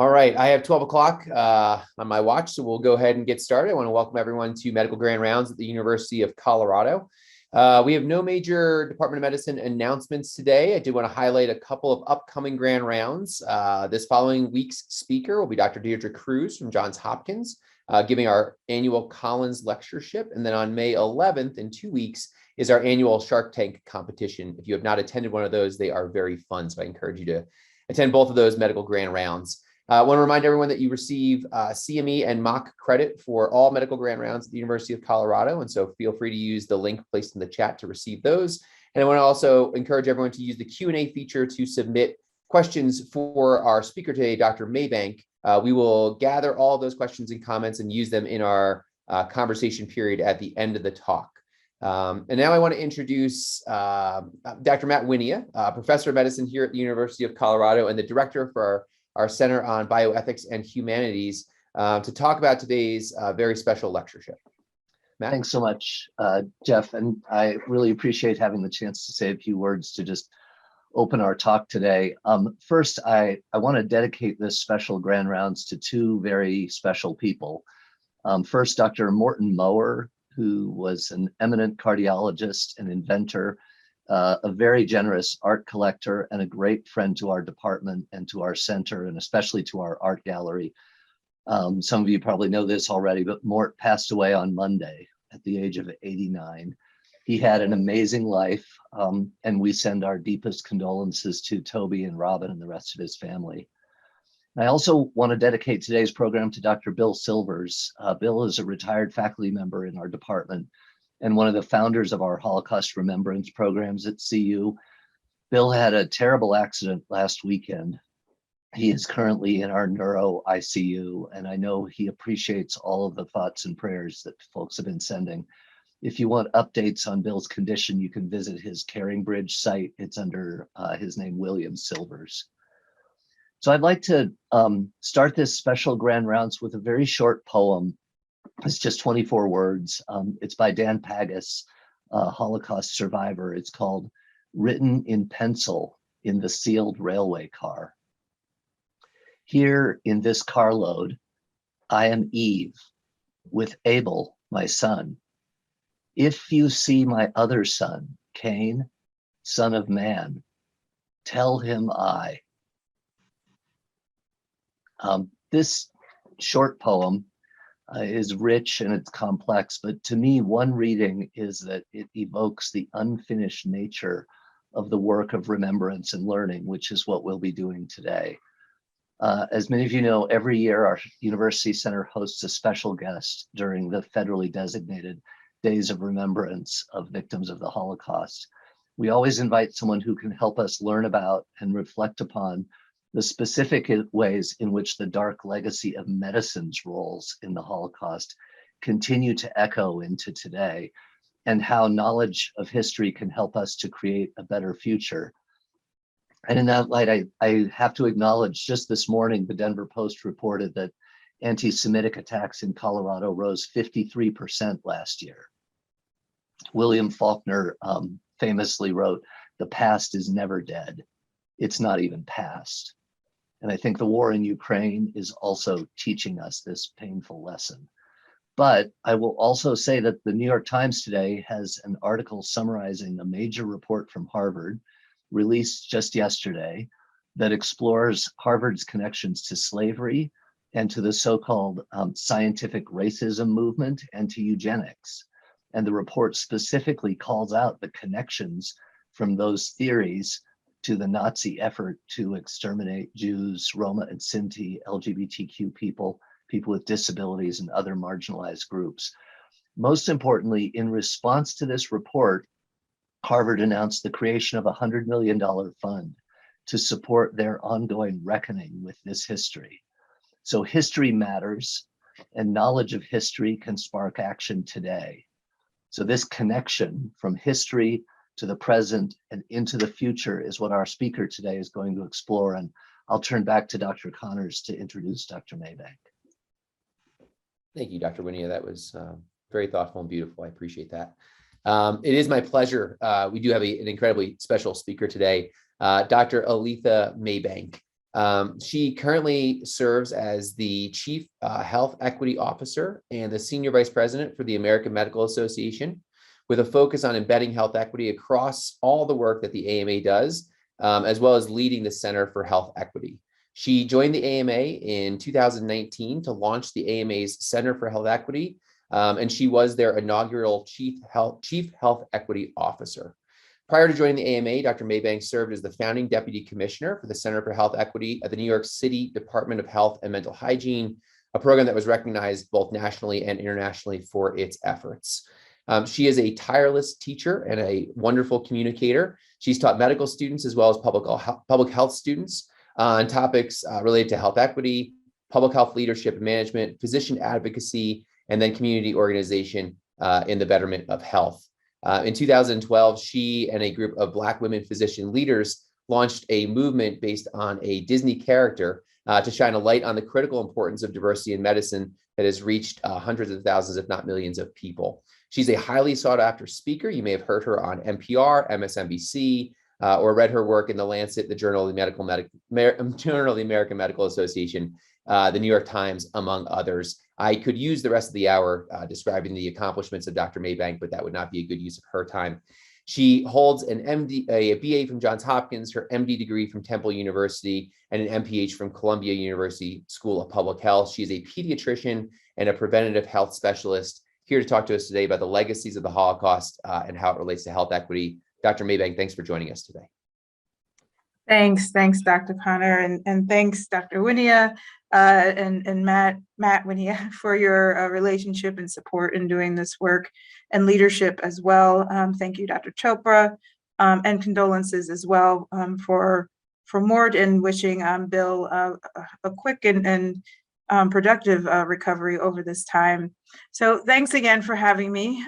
All right, I have 12 o'clock on my watch, so we'll go ahead and get started. I want to welcome everyone to Medical Grand Rounds at the University of Colorado. We have no major Department of Medicine announcements today. I did want to highlight a couple of upcoming Grand Rounds. This following week's speaker will be Dr. Deirdre Cruz from Johns Hopkins, giving our annual Collins Lectureship. And then on May 11th, in 2 weeks, is our annual Shark Tank competition. If you have not attended one of those, they are very fun. So I encourage you to attend both of those Medical Grand Rounds. I want to remind everyone that you receive CME and mock credit for all Medical Grand Rounds at the University of Colorado. And so feel free to use the link placed in the chat to receive those. And I want to also encourage everyone to use the Q&A feature to submit questions for our speaker today, Dr. Maybank. We will gather all of those questions and comments and use them in our conversation period at the end of the talk. And now I want to introduce Dr. Matt Winia, professor of medicine here at the University of Colorado and the director for our Center on Bioethics and Humanities, to talk about today's very special lectureship. Matt? Thanks so much, Jeff. And I really appreciate having the chance to say a few words to just open our talk today. First, I want to dedicate this special Grand Rounds to two very special people. First, Dr. Morton Mower, who was an eminent cardiologist and inventor, a very generous art collector, and a great friend to our department and to our center, and especially to our art gallery. Some of you probably know this already, but Mort passed away on Monday at the age of 89. He had an amazing life, and we send our deepest condolences to Toby and Robin and the rest of his family. I also want to dedicate today's program to Dr. Bill Silvers. Bill is a retired faculty member in our department and one of the founders of our Holocaust Remembrance programs at CU. Bill had a terrible accident last weekend. He is currently in our neuro ICU, and I know he appreciates all of the thoughts and prayers that folks have been sending. If you want updates on Bill's condition, you can visit his Caring Bridge site. It's under his name, William Silvers. So I'd like to start this special Grand Rounds with a very short poem. It's just 24 words. It's by Dan Pagas, a Holocaust survivor. It's called Written in Pencil in the Sealed Railway Car. Here in this carload, I am Eve with Abel, my son. If you see my other son, Cain, son of man, tell him I. This short poem is rich and it's complex, but to me, one reading is that it evokes the unfinished nature of the work of remembrance and learning, which is what we'll be doing today. As many of you know, every year our University Center hosts a special guest during the federally designated Days of Remembrance of Victims of the Holocaust. We always invite someone who can help us learn about and reflect upon the specific ways in which the dark legacy of medicine's roles in the Holocaust continue to echo into today, and how knowledge of history can help us to create a better future. And in that light, I have to acknowledge, just this morning, the Denver Post reported that anti-Semitic attacks in Colorado rose 53% last year. William Faulkner famously wrote, "The past is never dead. It's not even past." And I think the war in Ukraine is also teaching us this painful lesson. But I will also say that the New York Times today has an article summarizing a major report from Harvard, released just yesterday, that explores Harvard's connections to slavery and to the so-called scientific racism movement and to eugenics. And the report specifically calls out the connections from those theories to the Nazi effort to exterminate Jews, Roma and Sinti, LGBTQ people, people with disabilities, and other marginalized groups. Most importantly, in response to this report, Harvard announced the creation of a $100 million fund to support their ongoing reckoning with this history. So history matters, and knowledge of history can spark action today. So this connection from history to the present and into the future is what our speaker today is going to explore. And I'll turn back to Dr. Connors to introduce Dr. Maybank. Thank you, Dr. Winia. That was very thoughtful and beautiful. I appreciate that. It is my pleasure. We do have an incredibly special speaker today, Dr. Aletha Maybank. She currently serves as the Chief Health Equity Officer and the Senior Vice President for the American Medical Association, with a focus on embedding health equity across all the work that the AMA does, as well as leading the Center for Health Equity. She joined the AMA in 2019 to launch the AMA's Center for Health Equity, and she was their inaugural Chief Health Equity Officer. Prior to joining the AMA, Dr. Maybank served as the founding Deputy Commissioner for the Center for Health Equity at the New York City Department of Health and Mental Hygiene, a program that was recognized both nationally and internationally for its efforts. She is a tireless teacher and a wonderful communicator. She's taught medical students as well as public health students on topics related to health equity, public health leadership and management, physician advocacy, and then community organization in the betterment of health. In 2012, she and a group of Black women physician leaders launched a movement based on a Disney character to shine a light on the critical importance of diversity in medicine that has reached hundreds of thousands, if not millions of people. She's a highly sought after speaker. You may have heard her on NPR, MSNBC, or read her work in The Lancet, the Journal of the American Medical Association, the New York Times, among others. I could use the rest of the hour describing the accomplishments of Dr. Maybank, but that would not be a good use of her time. She holds an a BA from Johns Hopkins, her MD degree from Temple University, and an MPH from Columbia University School of Public Health. She's a pediatrician and a preventative health specialist, here to talk to us today about the legacies of the Holocaust and how it relates to health equity. Dr. Maybank, thanks for joining us today. Thanks, Dr. Connor, and thanks, Dr. Winia and Matt Winia for your relationship and support in doing this work and leadership as well. Thank you, Dr. Chopra, and condolences as well for Mort, and wishing Bill a quick and productive recovery over this time. So thanks again for having me.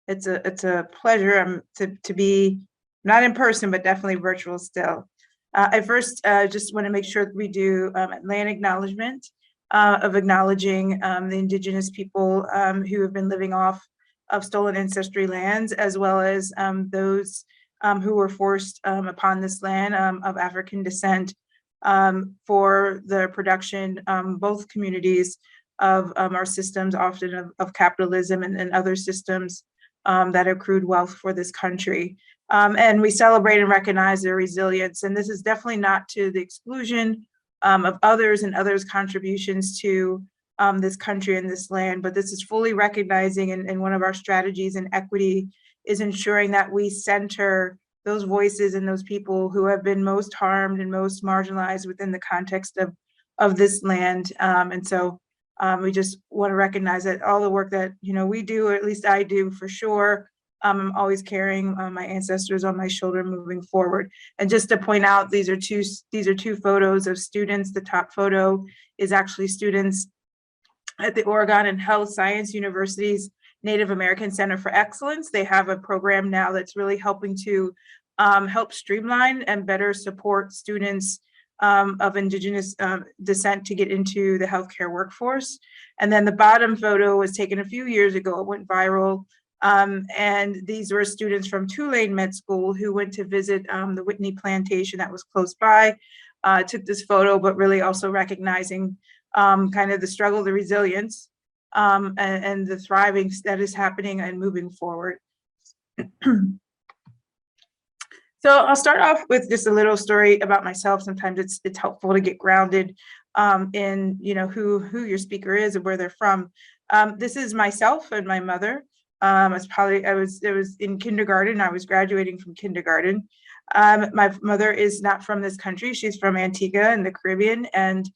It's a pleasure to be not in person, but definitely virtual still. I first just want to make sure that we do land acknowledgement of acknowledging the indigenous people who have been living off of stolen ancestry lands, as well as those who were forced upon this land of African descent for the production, both communities of our systems, often of capitalism and other systems that accrued wealth for this country. And we celebrate and recognize their resilience. And this is definitely not to the exclusion of others and others' contributions to this country and this land, but this is fully recognizing, and one of our strategies in equity is ensuring that we center those voices and those people who have been most harmed and most marginalized within the context of this land. And so we just want to recognize that all the work that we do, or at least I do for sure, I'm always carrying my ancestors on my shoulder moving forward. And just to point out, these are two photos of students. The top photo is actually students at the Oregon and Health Science University's Native American Center for Excellence. They have a program now that's really helping to help streamline and better support students of Indigenous descent to get into the healthcare workforce. And then the bottom photo was taken a few years ago. It went viral. And these were students from Tulane Med School who went to visit the Whitney plantation that was close by, took this photo, but really also recognizing kind of the struggle, the resilience, and the thriving that is happening and moving forward. So I'll start off with just a little story about myself. Sometimes it's helpful to get grounded in who your speaker is and where they're from. This is myself and my mother. It was in kindergarten. I was graduating from kindergarten. My mother is not from this country. She's from Antigua in the Caribbean, and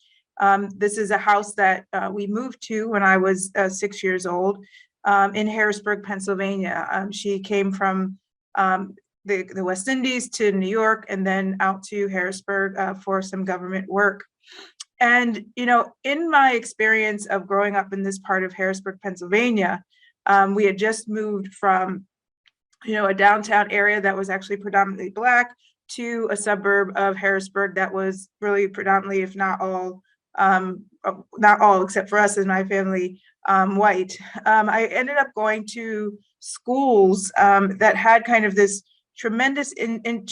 this is a house that we moved to when I was 6 years old in Harrisburg, Pennsylvania. She came from the West Indies to New York and then out to Harrisburg for some government work. And, in my experience of growing up in this part of Harrisburg, Pennsylvania, we had just moved from, a downtown area that was actually predominantly Black to a suburb of Harrisburg that was really predominantly, if not all except for us and my family, white. I ended up going to schools that had kind of this tremendous kind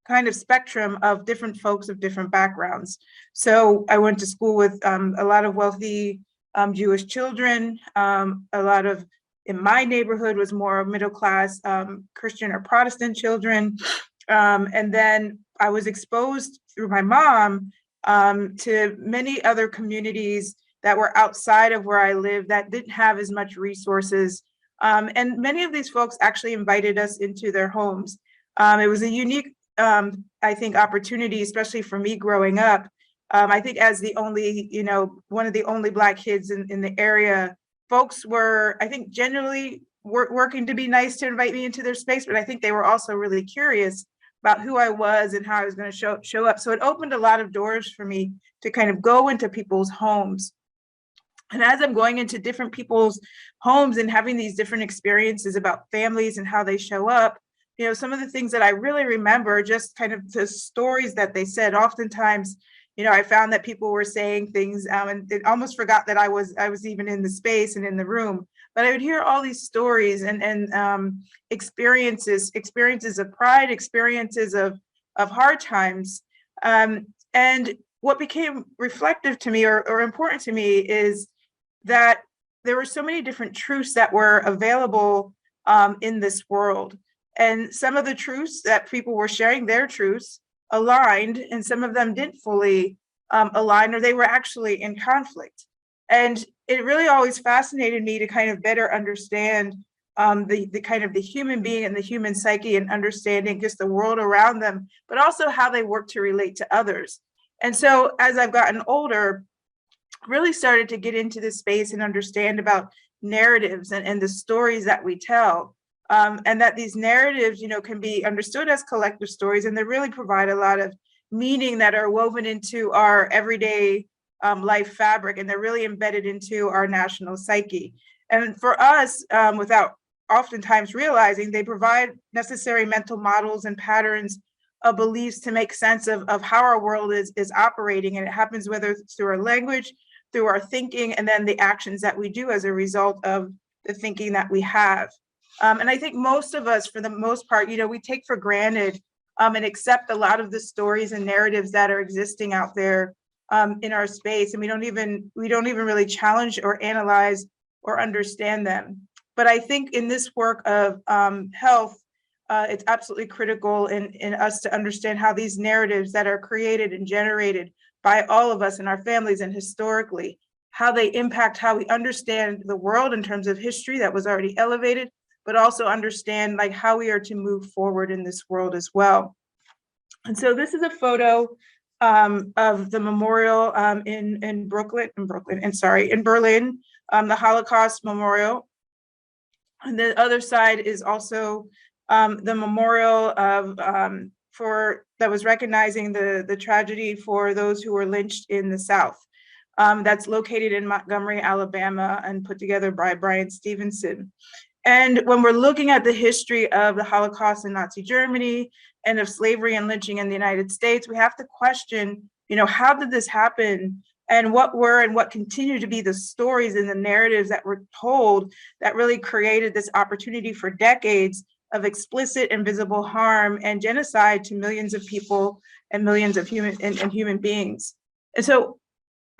kind of spectrum of different folks of different backgrounds. So I went to school with a lot of wealthy Jewish children. A lot of, in my neighborhood, was more middle class Christian or Protestant children. And then I was exposed through my mom to many other communities that were outside of where I lived that didn't have as much resources. And many of these folks actually invited us into their homes. It was a unique, I think, opportunity, especially for me growing up. I think as the only, one of the only Black kids in the area, folks were, I think, generally working to be nice to invite me into their space, but I think they were also really curious about who I was and how I was going to show up. So it opened a lot of doors for me to kind of go into people's homes. And as I'm going into different people's homes and having these different experiences about families and how they show up, some of the things that I really remember, just kind of the stories that they said. Oftentimes, I found that people were saying things and they almost forgot that I was even in the space and in the room. But I would hear all these stories and experiences of pride, experiences of hard times. And what became reflective to me or important to me is that there were so many different truths that were available in this world. And some of the truths that people were sharing, their truths, aligned, and some of them didn't fully align, or they were actually in conflict. And it really always fascinated me to kind of better understand the kind of the human being and the human psyche, and understanding just the world around them, but also how they work to relate to others. And so as I've gotten older, really started to get into this space and understand about narratives and the stories that we tell. And that these narratives, can be understood as collective stories, and they really provide a lot of meaning that are woven into our everyday life fabric, and they're really embedded into our national psyche. And for us, without oftentimes realizing, they provide necessary mental models and patterns of beliefs to make sense of how our world is operating. And it happens whether it's through our language, through our thinking, and then the actions that we do as a result of the thinking that we have. And I think most of us, for the most part, we take for granted and accept a lot of the stories and narratives that are existing out there in our space, and we don't even really challenge or analyze or understand them. But I think in this work of health, it's absolutely critical in us to understand how these narratives that are created and generated by all of us and our families, and historically, how they impact how we understand the world in terms of history that was already elevated, but also understand like how we are to move forward in this world as well. And so this is a photo of the memorial in Berlin, the Holocaust Memorial. And the other side is also the memorial of that was recognizing the tragedy for those who were lynched in the South. That's located in Montgomery, Alabama, and put together by Bryan Stevenson. And when we're looking at the history of the Holocaust in Nazi Germany and of slavery and lynching in the United States, we have to question, how did this happen? And what were and what continue to be the stories and the narratives that were told that really created this opportunity for decades of explicit and visible harm and genocide to millions of people and millions of human beings. And so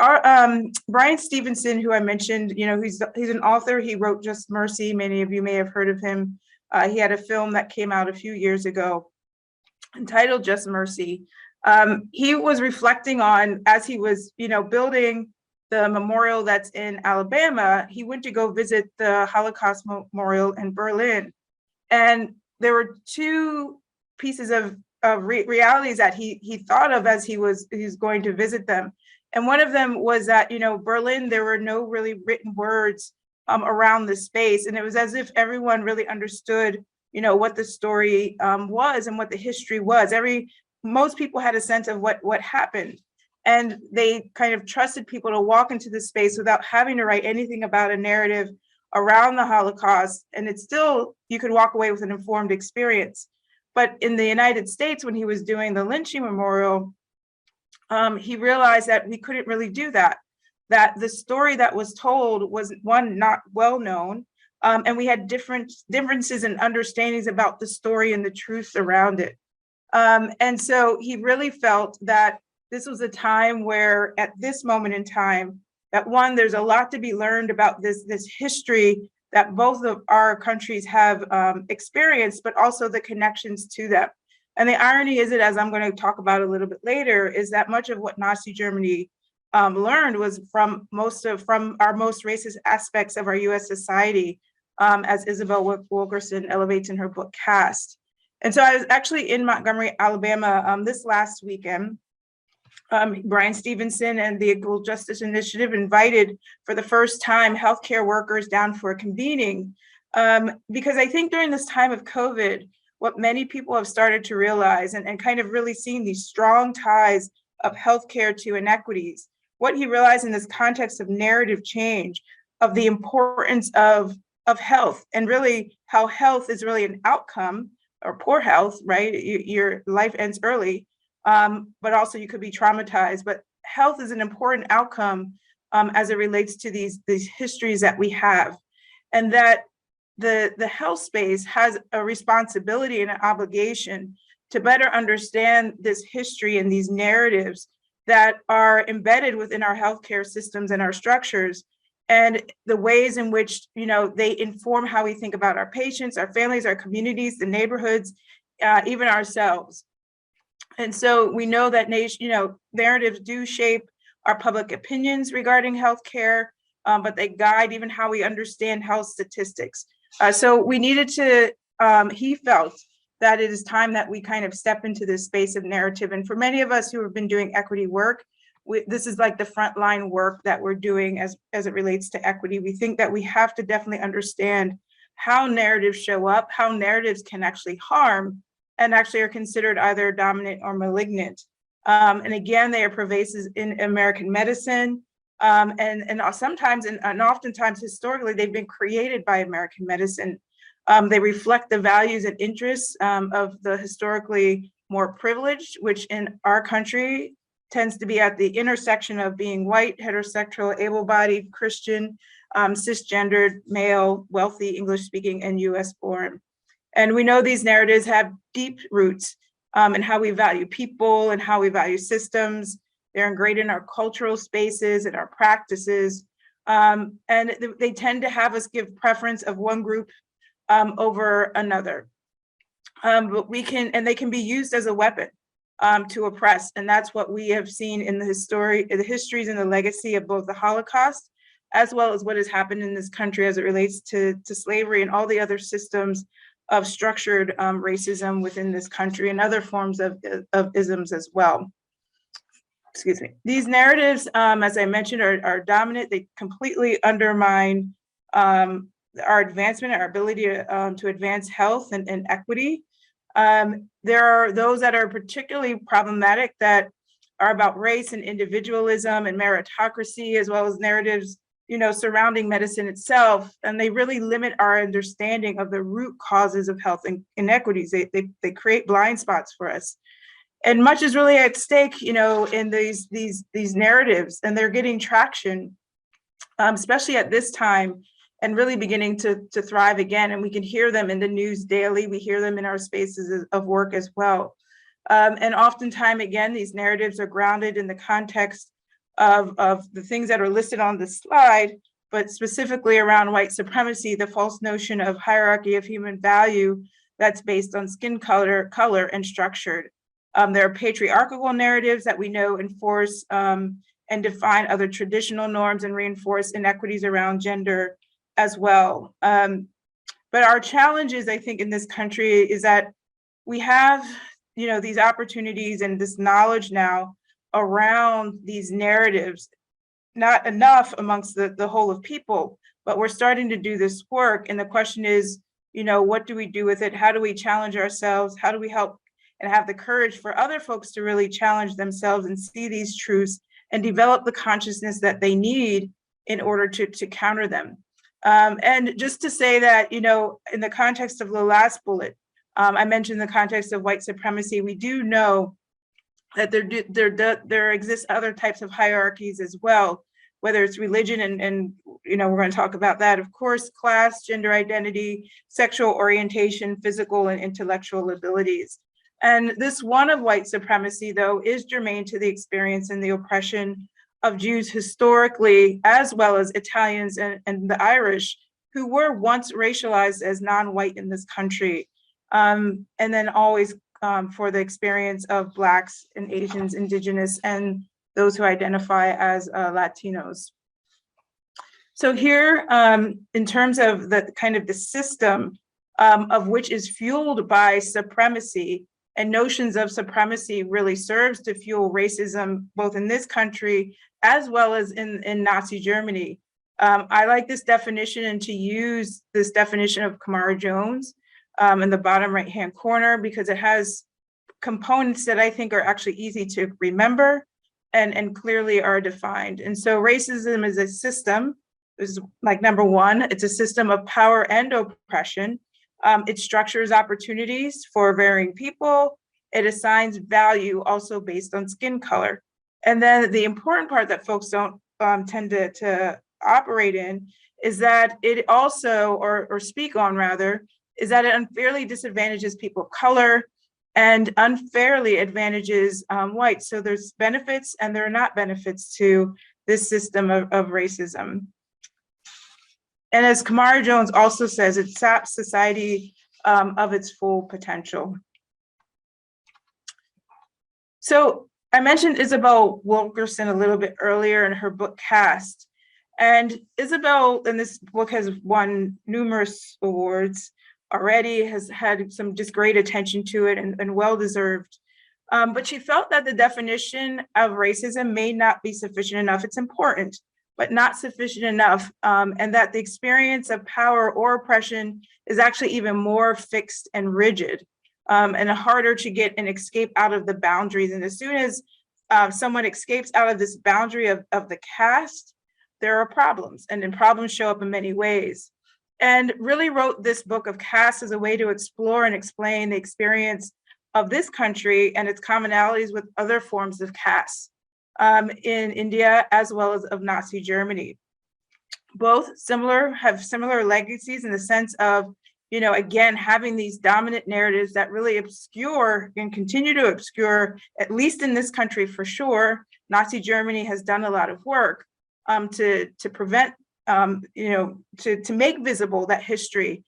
our Bryan Stevenson, who I mentioned, he's an author. He wrote Just Mercy. Many of you may have heard of him. He had a film that came out a few years ago entitled Just Mercy. He was reflecting on, as he was, building the memorial that's in Alabama, he went to go visit the Holocaust Memorial in Berlin. And there were two pieces of realities that he thought of as he was going to visit them. And one of them was that, Berlin, there were no really written words around the space. And it was as if everyone really understood, what the story was and what the history was. Most people had a sense of what happened. And they kind of trusted people to walk into the space without having to write anything about a narrative around the Holocaust. And it's still, you could walk away with an informed experience. But in the United States, when he was doing the lynching memorial, he realized that we couldn't really do that the story that was told was, one, not well known, and we had differences and understandings about the story and the truth around it. And so he really felt that this was a time where, at this moment in time, that one, there's a lot to be learned about this history that both of our countries have experienced, but also the connections to them. And the irony is, as I'm going to talk about a little bit later, is that much of what Nazi Germany learned was from our most racist aspects of our U.S. society, as Isabel Wilkerson elevates in her book Caste. And so I was actually in Montgomery, Alabama this last weekend. Brian Stevenson and the Equal Justice Initiative invited for the first time healthcare workers down for a convening, because I think during this time of COVID, what many people have started to realize and kind of really seeing these strong ties of healthcare to inequities, what he realized in this context of narrative change, of the importance of health, and really how health is really an outcome, or poor health, right? Your life ends early, but also you could be traumatized. But health is an important outcome as it relates to these histories that we have, and that the health space has a responsibility and an obligation to better understand this history and these narratives that are embedded within our healthcare systems and our structures, and the ways in which, they inform how we think about our patients, our families, our communities, the neighborhoods, even ourselves. And so we know that narratives do shape our public opinions regarding healthcare, but they guide even how we understand health statistics. So we needed to, he felt that it is time that we kind of step into this space of narrative. And for many of us who have been doing equity work, this is like the frontline work that we're doing as it relates to equity. We think that we have to definitely understand how narratives show up, how narratives can actually harm and actually are considered either dominant or malignant. And again, they are pervasive in American medicine. And sometimes and oftentimes historically, they've been created by American medicine. They reflect the values and interests of the historically more privileged, which in our country tends to be at the intersection of being white, heterosexual, able-bodied, Christian, cisgendered, male, wealthy, English-speaking, and US born. And we know these narratives have deep roots in how we value people and how we value systems. They're ingrained in our cultural spaces and our practices. And they tend to have us give preference of one group over another. But they can be used as a weapon to oppress. And that's what we have seen in the histories and the legacy of both the Holocaust, as well as what has happened in this country as it relates to slavery and all the other systems of structured racism within this country, and other forms of isms as well. Excuse me. These narratives, as I mentioned, are dominant. They completely undermine our advancement, our ability to advance health and equity. There are those that are particularly problematic that are about race and individualism and meritocracy, as well as narratives, surrounding medicine itself. And they really limit our understanding of the root causes of health inequities. They create blind spots for us. And much is really at stake, in these narratives, and they're getting traction, especially at this time, and really beginning to thrive again. And we can hear them in the news daily. We hear them in our spaces of work as well. And oftentimes, again, these narratives are grounded in the context of the things that are listed on the slide, but specifically around white supremacy, the false notion of hierarchy of human value that's based on skin color and structured. There are patriarchal narratives that we know enforce and define other traditional norms and reinforce inequities around gender as well. But our challenges, I think, in this country is that we have, these opportunities and this knowledge now around these narratives, not enough amongst the whole of people, but we're starting to do this work. And the question is, what do we do with it? How do we challenge ourselves? How do we help and have the courage for other folks to really challenge themselves and see these truths and develop the consciousness that they need in order to counter them? And just to say that, in the context of the last bullet, I mentioned the context of white supremacy. We do know that there exists other types of hierarchies as well, whether it's religion and we're going to talk about that, of course, class, gender identity, sexual orientation, physical and intellectual abilities. And this one of white supremacy, though, is germane to the experience and the oppression of Jews historically, as well as Italians and the Irish, who were once racialized as non-white in this country. And then always for the experience of Blacks and Asians, Indigenous, and those who identify as Latinos. So here, in terms of the kind of the system of which is fueled by supremacy, and notions of supremacy really serves to fuel racism, both in this country as well as in Nazi Germany. I like this definition, and to use this definition of Kamara Jones in the bottom right-hand corner, because it has components that I think are actually easy to remember and clearly are defined. And so racism is a system, is like number one, it's a system of power and oppression. It structures opportunities for varying people. It assigns value also based on skin color. And then the important part that folks don't tend to operate in is that it also, or speak on rather, is that it unfairly disadvantages people of color and unfairly advantages whites. So there's benefits and there are not benefits to this system of racism. And as Kamara Jones also says, it saps society of its full potential. So I mentioned Isabel Wilkerson a little bit earlier in her book Caste. And Isabel, and this book has won numerous awards already, has had some just great attention to it and well-deserved. But she felt that the definition of racism may not be sufficient enough. It's important, but not sufficient enough, and that the experience of power or oppression is actually even more fixed and rigid, and harder to get and escape out of the boundaries. And as soon as someone escapes out of this boundary of the caste, there are problems, and then problems show up in many ways. And really wrote this book of Caste as a way to explore and explain the experience of this country and its commonalities with other forms of caste in India, as well as of Nazi Germany. Both have similar legacies in the sense of, you know, again, having these dominant narratives that really obscure and continue to obscure, at least in this country for sure. Nazi Germany has done a lot of work to prevent, to make visible that history,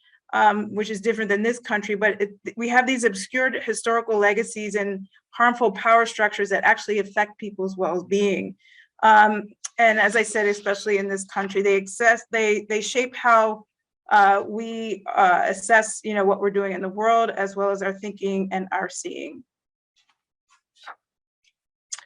which is different than this country. But we have these obscured historical legacies and harmful power structures that actually affect people's well-being. And as I said, especially in this country, they shape how we assess, what we're doing in the world, as well as our thinking and our seeing.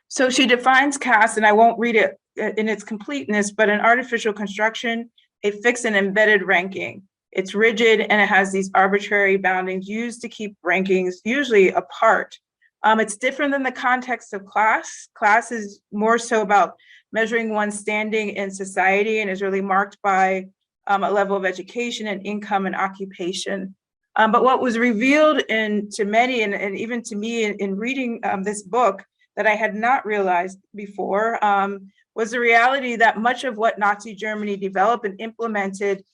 So she defines caste, and I won't read it in its completeness, but an artificial construction, a fixed and embedded ranking. It's rigid and it has these arbitrary boundings used to keep rankings usually apart. It's different than the context of class. Class is more so about measuring one's standing in society and is really marked by a level of education and income and occupation. But what was revealed to many, and even to me in reading this book that I had not realized before, was the reality that much of what Nazi Germany developed and implemented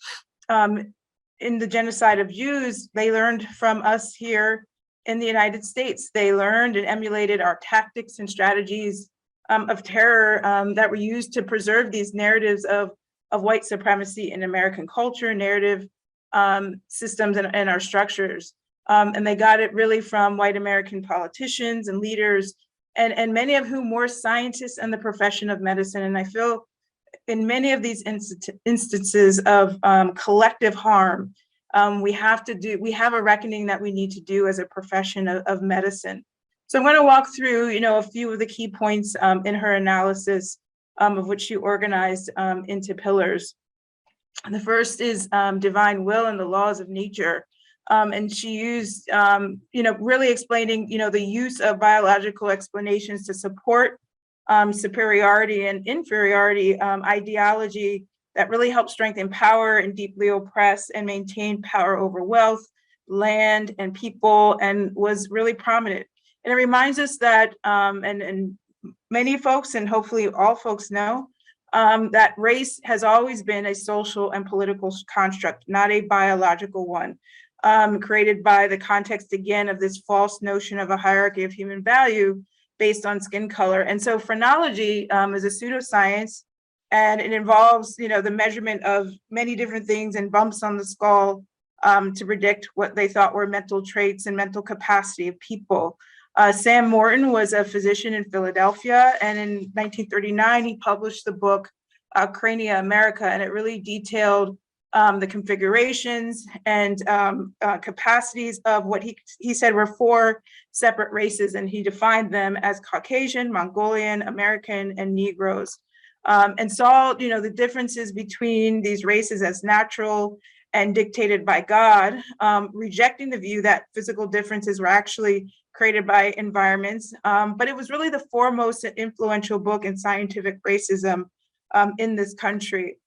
in the genocide of Jews, they learned from us here in the United States. They learned and emulated our tactics and strategies of terror that were used to preserve these narratives of white supremacy in American culture, narrative systems and our structures. And they got it really from white American politicians and leaders, and many of whom were scientists in the profession of medicine. And I feel in many of these instances of collective harm, we have a reckoning that we need to do as a profession of medicine. So I'm going to walk through, a few of the key points in her analysis of which she organized into pillars. And the first is divine will and the laws of nature. And she used, really explaining, the use of biological explanations to support superiority and inferiority ideology that really helps strengthen power and deeply oppress and maintain power over wealth, land, and people, and was really prominent. And it reminds us that, and many folks, and hopefully all folks know, that race has always been a social and political construct, not a biological one. created by the context, again, of this false notion of a hierarchy of human value based on skin color. And so phrenology is a pseudoscience, and it involves, the measurement of many different things and bumps on the skull to predict what they thought were mental traits and mental capacity of people. Sam Morton was a physician in Philadelphia, and in 1939, he published the book Crania America, and it really detailed the configurations and capacities of what he said were 4 separate races, and he defined them as Caucasian, Mongolian, American, and Negroes, and saw, the differences between these races as natural and dictated by God, rejecting the view that physical differences were actually created by environments. But it was really the foremost influential book in scientific racism in this country.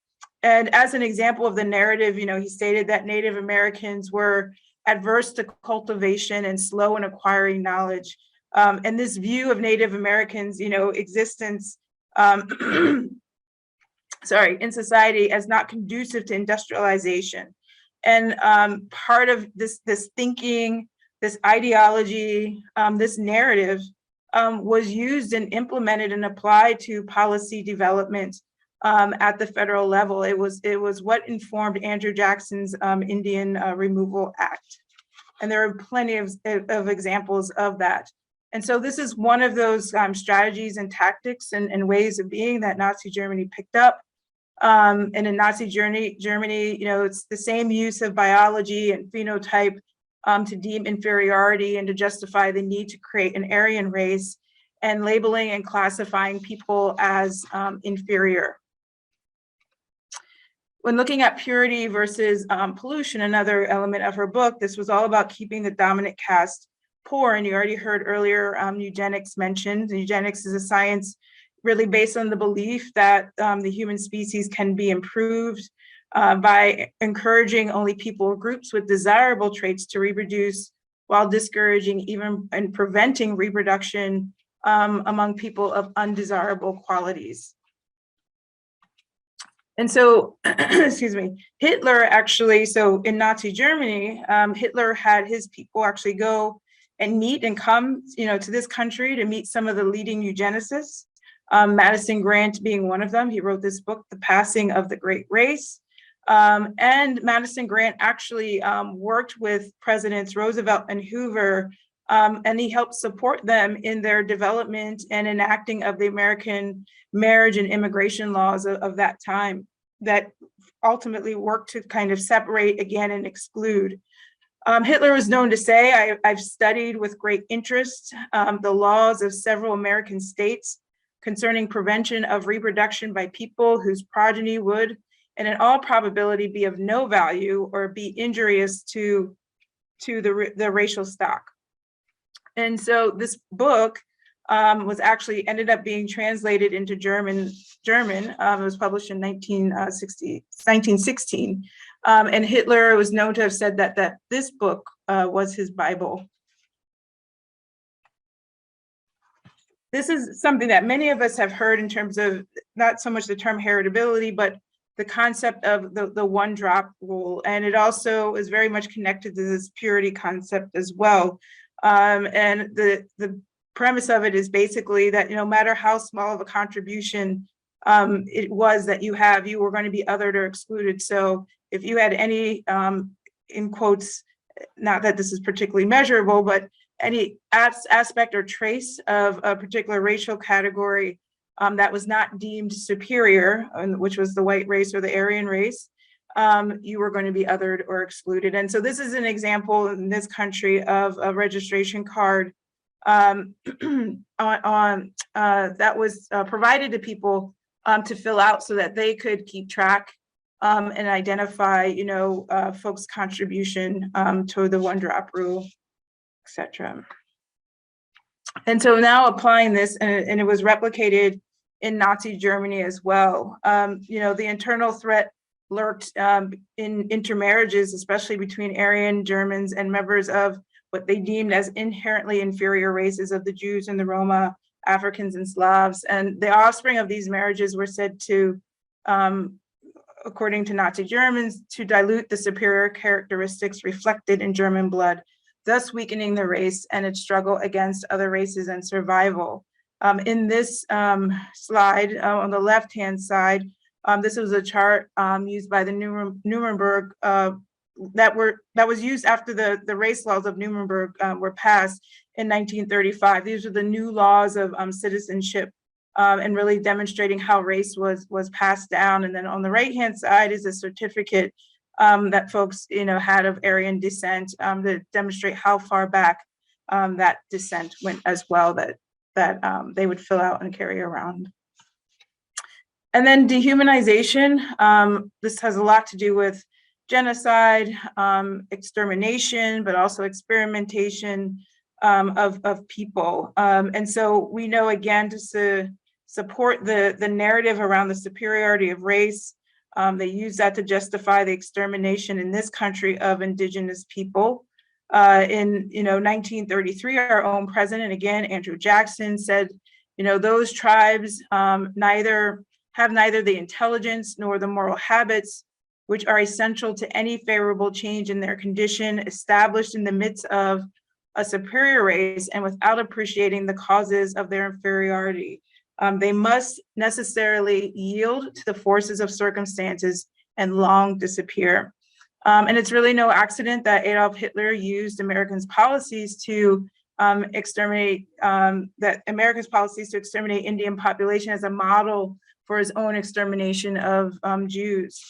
And as an example of the narrative, he stated that Native Americans were adverse to cultivation and slow in acquiring knowledge. And this view of Native Americans, existence in society as not conducive to industrialization. And part of this thinking, this ideology, this narrative was used and implemented and applied to policy development at the federal level. It was what informed Andrew Jackson's Indian Removal Act. And there are plenty of examples of that. And so this is one of those strategies and tactics and ways of being that Nazi Germany picked up. And in Nazi Germany, it's the same use of biology and phenotype to deem inferiority and to justify the need to create an Aryan race, and labeling and classifying people as inferior. When looking at purity versus pollution, another element of her book, this was all about keeping the dominant caste poor. And you already heard earlier eugenics mentioned. Eugenics is a science really based on the belief that the human species can be improved by encouraging only people or groups with desirable traits to reproduce, while discouraging even and preventing reproduction among people of undesirable qualities. And so, excuse me, Hitler actually, so in Nazi Germany, Hitler had his people actually go and meet and come, to this country to meet some of the leading eugenicists. Madison Grant being one of them. He wrote this book, The Passing of the Great Race. And Madison Grant actually worked with Presidents Roosevelt and Hoover, and he helped support them in their development and enacting of the American marriage and immigration laws of that time, that ultimately worked to kind of separate again and exclude. Hitler was known to say, I've studied with great interest the laws of several American states concerning prevention of reproduction by people whose progeny would, and in all probability, be of no value or be injurious to the racial stock. And so this book was actually ended up being translated into German. It was published in 1916. And Hitler was known to have said that this book was his Bible. This is something that many of us have heard in terms of not so much the term heritability, but the concept of the one drop rule. And it also is very much connected to this purity concept as well. And the premise of it is basically that no matter how small of a contribution it was that you were going to be othered or excluded. So if you had any, in quotes, not that this is particularly measurable, but any aspect or trace of a particular racial category that was not deemed superior, which was the white race or the Aryan race, you were going to be othered or excluded. And so this is an example in this country of a registration card that was provided to people to fill out so that they could keep track and identify, folks' contribution to the one drop rule, etc. And so now applying this, and it was replicated in Nazi Germany as well. The internal threat lurked in intermarriages, especially between Aryan Germans and members of what they deemed as inherently inferior races of the Jews and the Roma, Africans and Slavs. And the offspring of these marriages were said to according to Nazi Germans, to dilute the superior characteristics reflected in German blood, thus weakening the race and its struggle against other races and survival. In this slide on the left-hand side, this was a chart used by the Nuremberg that was used after the race laws of Nuremberg were passed in 1935. These are the new laws of citizenship and really demonstrating how race was passed down. And then on the right-hand side is a certificate that folks had of Aryan descent to demonstrate how far back that descent went as well, that they would fill out and carry around. And then dehumanization. This has a lot to do with genocide, extermination, but also experimentation of people. And so we know, again, just to support the narrative around the superiority of race, they use that to justify the extermination in this country of indigenous people. In 1933, our own president, again, Andrew Jackson, said, those tribes have neither the intelligence nor the moral habits which are essential to any favorable change in their condition established in the midst of a superior race and without appreciating the causes of their inferiority. They must necessarily yield to the forces of circumstances and long disappear. And it's really no accident that Adolf Hitler used Americans' policies to exterminate Indian population as a model for his own extermination of Jews.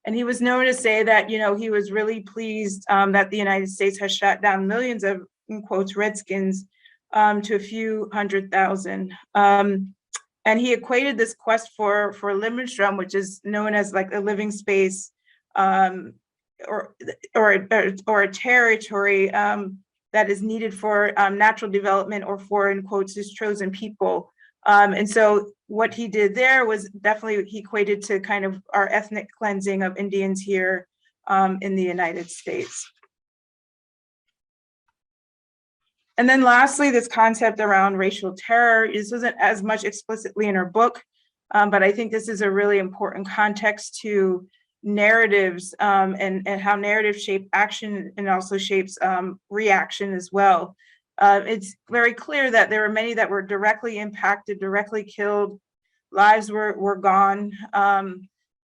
And he was known to say that, he was really pleased that the United States has shot down millions of, in quotes, Redskins to a few 100,000. And he equated this quest for Lebensraum, which is known as like a living space or a territory that is needed for natural development or for, in quotes, his chosen people. And so what he did there was definitely, he equated to kind of our ethnic cleansing of Indians here in the United States. And then lastly, this concept around racial terror. This wasn't as much explicitly in her book, but I think this is a really important context to narratives and how narratives shape action and also shapes reaction as well. It's very clear that there were many that were directly impacted, directly killed, lives were gone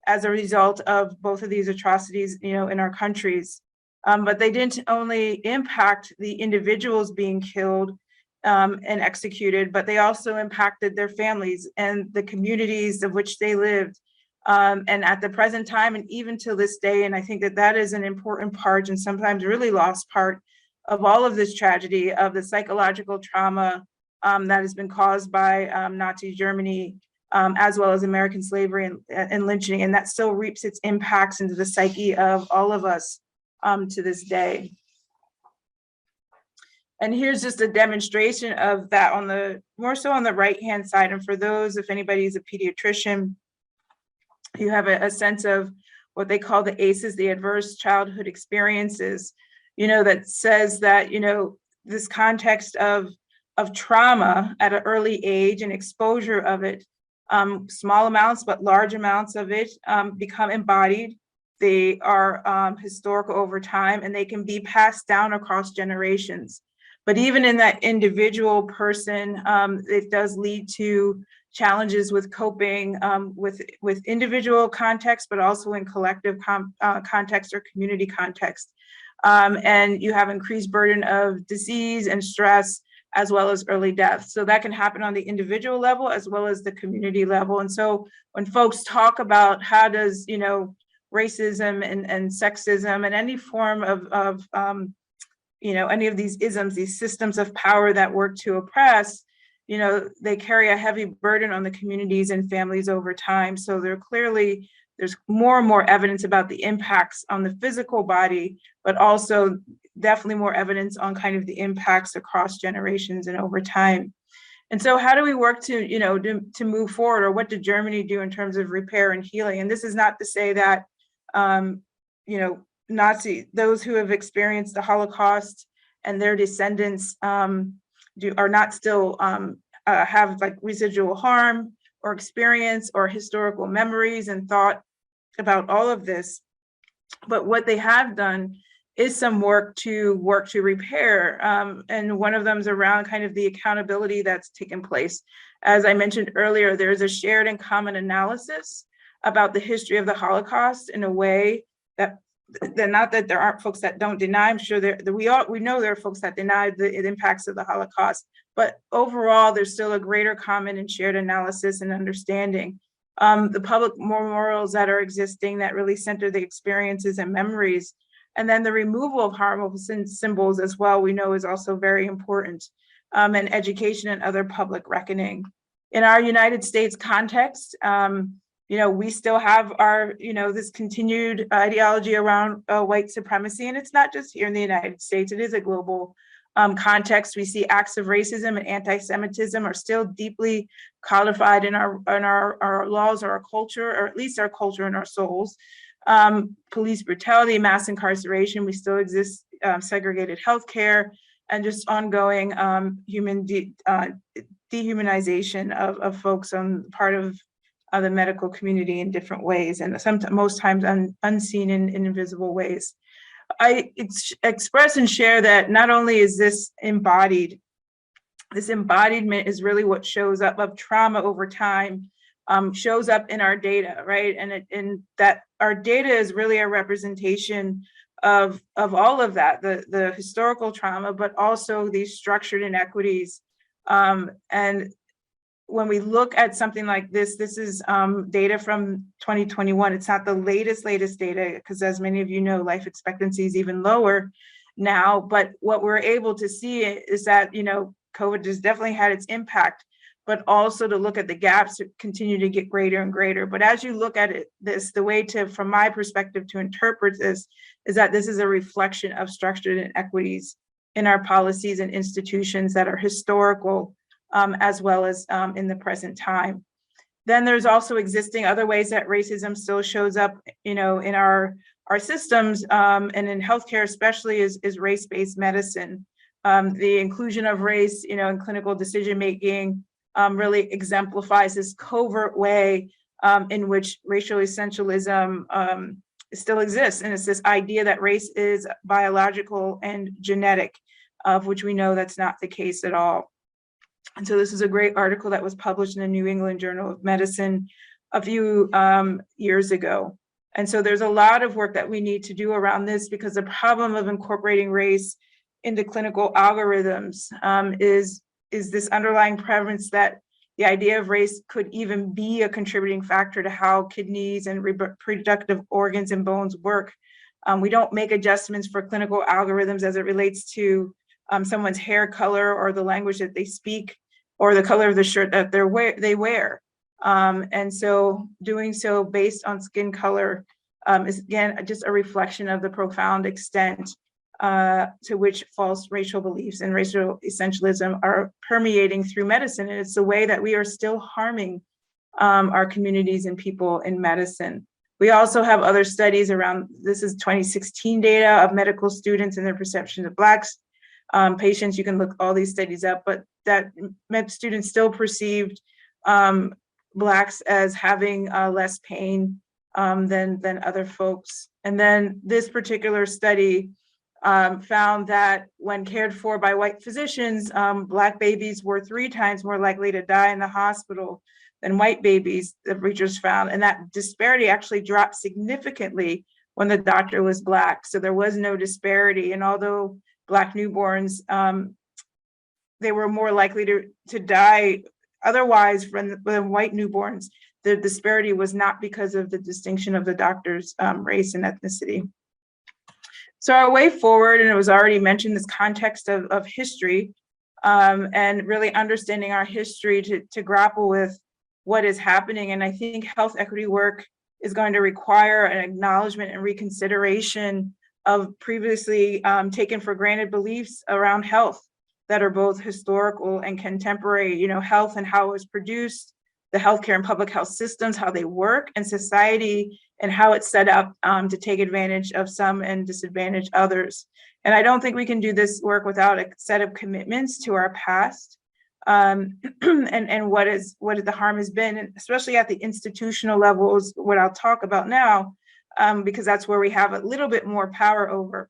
as a result of both of these atrocities, in our countries. But they didn't only impact the individuals being killed and executed, but they also impacted their families and the communities of which they lived. And at the present time, and even to this day, and I think that is an important part and sometimes really lost part of all of this tragedy, of the psychological trauma that has been caused by Nazi Germany, as well as American slavery and lynching, and that still reaps its impacts into the psyche of all of us to this day. And here's just a demonstration of that more so on the right-hand side. And for those, if anybody's a pediatrician, you have a sense of what they call the ACEs, the adverse childhood experiences, that says that, this context of trauma at an early age and exposure of it, small amounts, but large amounts of it become embodied. They are historical over time, and they can be passed down across generations. But even in that individual person, it does lead to challenges with coping with individual context, but also in collective context or community context. And you have increased burden of disease and stress, as well as early death. So that can happen on the individual level as well as the community level. And so when folks talk about how does, racism and sexism and any form of any of these isms, these systems of power that work to oppress, they carry a heavy burden on the communities and families over time. So there's more and more evidence about the impacts on the physical body, but also definitely more evidence on kind of the impacts across generations and over time. And so how do we work to move forward, or what did Germany do in terms of repair and healing? And this is not to say that, those who have experienced the Holocaust and their descendants are not still have like residual harm or experience or historical memories and thought about all of this. But what they have done is some work to repair. And one of them is around kind of the accountability that's taken place. As I mentioned earlier, there's a shared and common analysis about the history of the Holocaust in a way that not that there aren't folks that don't deny. I'm sure we know there are folks that deny the impacts of the Holocaust, but overall, there's still a greater common and shared analysis and understanding. The public memorials that are existing that really center the experiences and memories, and then the removal of harmful symbols as well, we know is also very important, and education and other public reckoning. In our United States context, we still have our, this continued ideology around white supremacy, and it's not just here in the United States, it is a global context. We see acts of racism and anti-Semitism are still deeply codified in our laws or our culture, or at least our culture and our souls. Police brutality, mass incarceration, we still exist, segregated healthcare, and just ongoing human dehumanization of folks on part of the medical community in different ways, and most times unseen in invisible ways. I express and share that not only is this embodied, this embodiment is really what shows up of trauma over time, shows up in our data, right? And that our data is really a representation of all of that, the historical trauma, but also these structured inequities. And when we look at something like this is data from 2021. It's not the latest data, because as many of you know, life expectancy is even lower now. But what we're able to see is that, COVID has definitely had its impact, but also to look at the gaps that continue to get greater and greater. But as you look at it, the way to, from my perspective, to interpret this is that this is a reflection of structured inequities in our policies and institutions that are historical, as well as in the present time. Then there's also existing other ways that racism still shows up, in our systems, and in healthcare especially, is race-based medicine. The inclusion of race, in clinical decision-making really exemplifies this covert way in which racial essentialism still exists. And it's this idea that race is biological and genetic, of which we know that's not the case at all. And so this is a great article that was published in the New England Journal of Medicine a few years ago. And so there's a lot of work that we need to do around this, because the problem of incorporating race into clinical algorithms is this underlying prevalence that the idea of race could even be a contributing factor to how kidneys and reproductive organs and bones work. We don't make adjustments for clinical algorithms as it relates to someone's hair color or the language that they speak or the color of the shirt that they wear. And so doing so based on skin color is, again, just a reflection of the profound extent to which false racial beliefs and racial essentialism are permeating through medicine. And it's the way that we are still harming our communities and people in medicine. We also have other studies around, this is 2016 data of medical students and their perception of Blacks patients. You can look all these studies up, but that med students still perceived Blacks as having less pain than other folks. And then this particular study found that when cared for by white physicians, Black babies were 3 times more likely to die in the hospital than white babies, the researchers found. And that disparity actually dropped significantly when the doctor was Black. So there was no disparity. And although Black newborns, they were more likely to die otherwise than white newborns, the disparity was not because of the distinction of the doctor's race and ethnicity. So our way forward, and it was already mentioned, this context of history, and really understanding our history to grapple with what is happening. And I think health equity work is going to require an acknowledgement and reconsideration of previously taken for granted beliefs around health that are both historical and contemporary, health and how it was produced, the healthcare and public health systems, how they work, and society and how it's set up to take advantage of some and disadvantage others. And I don't think we can do this work without a set of commitments to our past, and what the harm has been, and especially at the institutional levels, what I'll talk about now, because that's where we have a little bit more power over.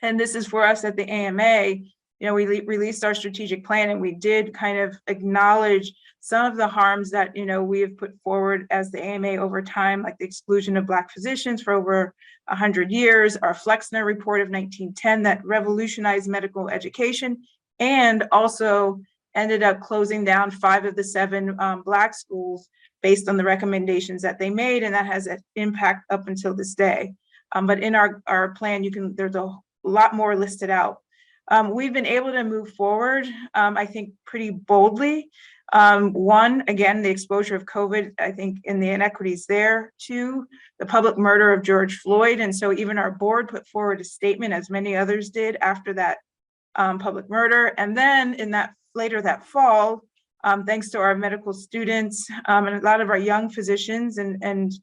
And this is for us at the AMA. We released our strategic plan, and we did kind of acknowledge some of the harms that, we have put forward as the AMA over time, like the exclusion of Black physicians for over 100 years, our Flexner report of 1910 that revolutionized medical education, and also ended up closing down 5 of the 7 Black schools based on the recommendations that they made, and that has an impact up until this day. But in our plan, there's a lot more listed out. We've been able to move forward, I think, pretty boldly. One, again, the exposure of COVID, I think, in the inequities there. 2, the public murder of George Floyd. And so even our board put forward a statement, as many others did, after that public murder. And then later that fall, thanks to our medical students and a lot of our young physicians and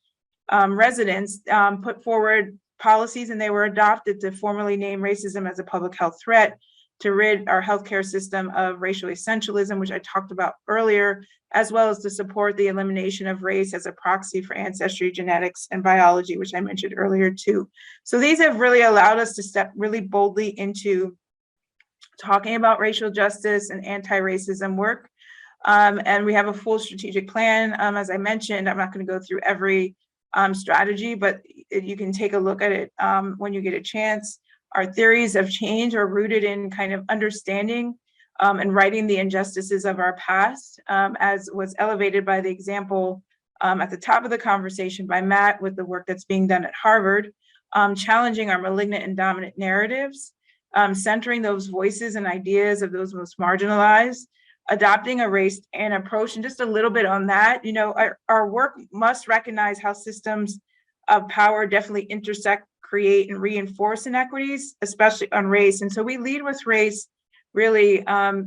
residents put forward policies, and they were adopted to formally name racism as a public health threat, to rid our healthcare system of racial essentialism, which I talked about earlier, as well as to support the elimination of race as a proxy for ancestry, genetics, and biology, which I mentioned earlier too. So these have really allowed us to step really boldly into talking about racial justice and anti-racism work. And we have a full strategic plan. As I mentioned, I'm not going to go through every strategy, but you can take a look at it when you get a chance. Our theories of change are rooted in kind of understanding and righting the injustices of our past, as was elevated by the example at the top of the conversation by Matt with the work that's being done at Harvard, challenging our malignant and dominant narratives, centering those voices and ideas of those most marginalized, adopting a race-and approach. And just a little bit on that, our work must recognize how systems of power definitely intersect, create, and reinforce inequities, especially on race. And so we lead with race really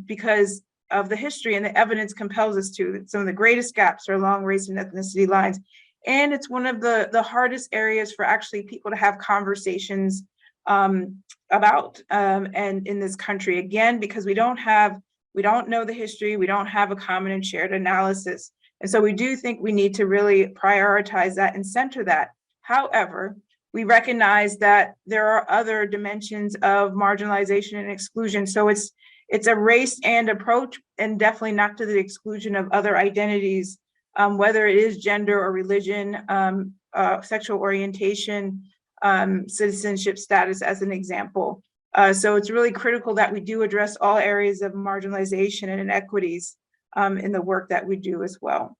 because of the history, and the evidence compels us to. Some of the greatest gaps are along race and ethnicity lines. And it's one of the hardest areas for actually people to have conversations about and in this country, again, because we don't know the history, we don't have a common and shared analysis. And so we do think we need to really prioritize that and center that. However, we recognize that there are other dimensions of marginalization and exclusion. So it's a race and approach, and definitely not to the exclusion of other identities, whether it is gender or religion, sexual orientation, citizenship status, as an example. So it's really critical that we do address all areas of marginalization and inequities in the work that we do as well.